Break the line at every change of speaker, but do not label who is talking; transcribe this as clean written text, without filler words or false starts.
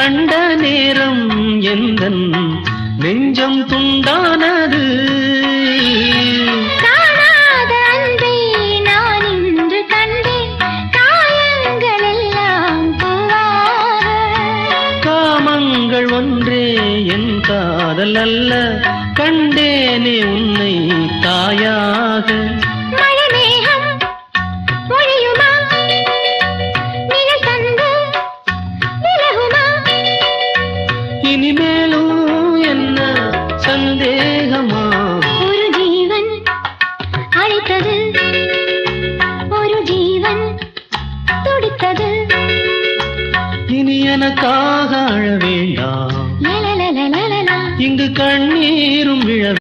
கண்ட நேரம் எந்தன் நெஞ்சம் துண்டானது.
காணாத அன்பை நான் இன்று கண்டேன், காயங்கள் எல்லாம் பூவாக.
காமங்கள் ஒன்றே என் காதல் அல்ல, கண்டேனே உன்னை தாயாக.